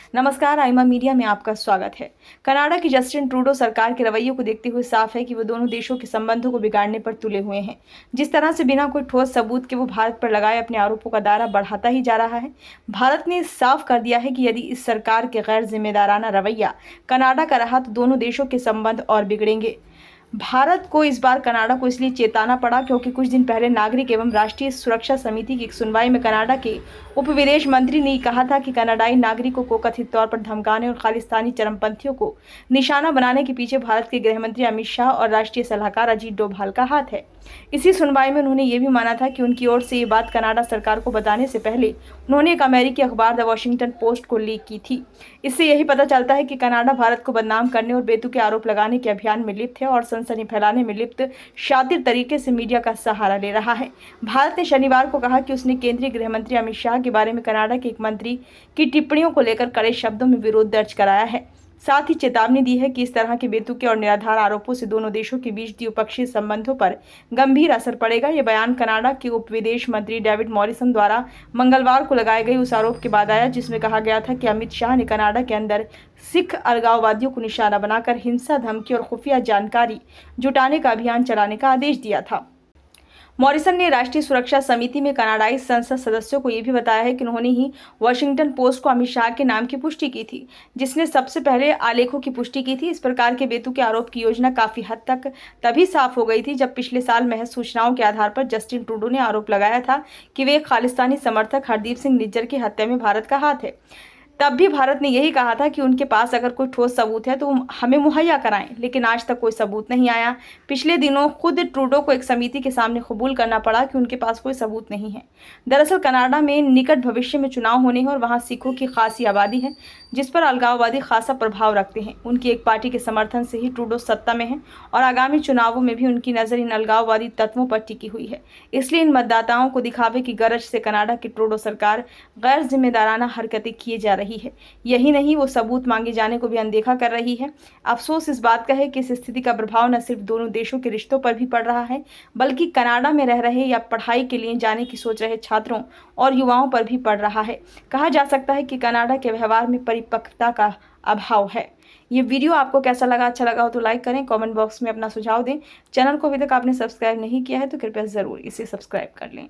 नमस्कार, आइमा मीडिया में आपका स्वागत है। कनाडा की जस्टिन ट्रूडो सरकार के रवैये को देखते हुए साफ है कि वो दोनों देशों के संबंधों को बिगाड़ने पर तुले हुए हैं। जिस तरह से बिना कोई ठोस सबूत के वो भारत पर लगाए अपने आरोपों का दायरा बढ़ाता ही जा रहा है। भारत ने साफ कर दिया है कि यदि इस सरकार के गैर जिम्मेदाराना रवैया कनाडा का रहा तो दोनों देशों के संबंध और बिगड़ेंगे। भारत को इस बार कनाडा को इसलिए चेताना पड़ा क्योंकि कुछ दिन पहले नागरिक एवं राष्ट्रीय सुरक्षा समिति की एक सुनवाई में कनाडा के उप विदेश मंत्री ने कहा था कि कनाडाई नागरिकों को कथित तौर पर धमकाने और खालिस्तानी चरमपंथियों को निशाना बनाने के पीछे भारत के गृह मंत्री अमित शाह और राष्ट्रीय सलाहकार अजीत डोभाल का हाथ है। इसी सुनवाई में उन्होंने ये भी माना था कि उनकी ओर से ये बात कनाडा सरकार को बताने से पहले उन्होंने एक अमेरिकी अखबार द वॉशिंगटन पोस्ट को लीक की थी। इससे यही पता चलता है कि कनाडा भारत को बदनाम करने और बेतुके आरोप लगाने के अभियान में लिप्त है और सनसनी फैलाने में लिप्त शातिर तरीके से मीडिया का सहारा ले रहा है। भारत ने शनिवार को कहा कि उसने केंद्रीय गृह मंत्री अमित शाह के बारे में कनाडा के एक मंत्री की टिप्पणियों को लेकर कड़े शब्दों में विरोध दर्ज कराया है। साथ ही चेतावनी दी है कि इस तरह के बेतुके और निराधार आरोपों से दोनों देशों के बीच द्विपक्षीय संबंधों पर गंभीर असर पड़ेगा। यह बयान कनाडा के उप विदेश मंत्री डेविड मॉरिसन द्वारा मंगलवार को लगाए गए उस आरोप के बाद आया जिसमें कहा गया था कि अमित शाह ने कनाडा के अंदर सिख अलगाववादियों को निशाना बनाकर हिंसा, धमकी और खुफिया जानकारी जुटाने का अभियान चलाने का आदेश दिया था। मॉरिसन ने राष्ट्रीय सुरक्षा समिति में कनाडाई संसद सदस्यों को यह भी बताया है कि उन्होंने ही वॉशिंगटन पोस्ट को अमित शाह के नाम की पुष्टि की थी, जिसने सबसे पहले आलेखों की पुष्टि की थी। इस प्रकार के बेतुके आरोप की योजना काफी हद तक तभी साफ हो गई थी जब पिछले साल महज सूचनाओं के आधार पर जस्टिन ट्रूडो ने आरोप लगाया था कि वे एक खालिस्तानी समर्थक हरदीप सिंह निज्जर की हत्या में भारत का हाथ है। तब भी भारत ने यही कहा था कि उनके पास अगर कोई ठोस सबूत है तो हमें मुहैया कराएं, लेकिन आज तक कोई सबूत नहीं आया। पिछले दिनों खुद ट्रूडो को एक समिति के सामने कबूल करना पड़ा कि उनके पास कोई सबूत नहीं है। दरअसल कनाडा में निकट भविष्य में चुनाव होने हैं और वहां सिखों की खासी आबादी है जिस पर अलगाववादी खासा प्रभाव रखते हैं। उनकी एक पार्टी के समर्थन से ही ट्रूडो सत्ता में है और आगामी चुनावों में भी उनकी नजर इन अलगाववादी तत्वों पर टिकी हुई है। इसलिए इन मतदाताओं को दिखावे की गरज से कनाडा की ट्रूडो सरकार गैर जिम्मेदाराना हरकतें किए जा रही है। यही नहीं, वो सबूत मांगे जाने को भी अनदेखा कर रही है। अफसोस इस बात का है कि इस स्थिति का प्रभाव न सिर्फ दोनों देशों के रिश्तों पर भी पड़ रहा है बल्कि कनाडा में रह रहे या पढ़ाई के लिए जाने की सोच रहे छात्रों और युवाओं पर भी पड़ रहा है। कहा जा सकता है कि कनाडा के व्यवहार में परिपक्वता का अभाव है। ये वीडियो आपको कैसा लगा? अच्छा लगा हो तो लाइक करें, कमेंट बॉक्स में अपना सुझाव दें। चैनल को अभी तक आपने सब्सक्राइब नहीं किया है तो कृपया जरूर इसे सब्सक्राइब कर लें।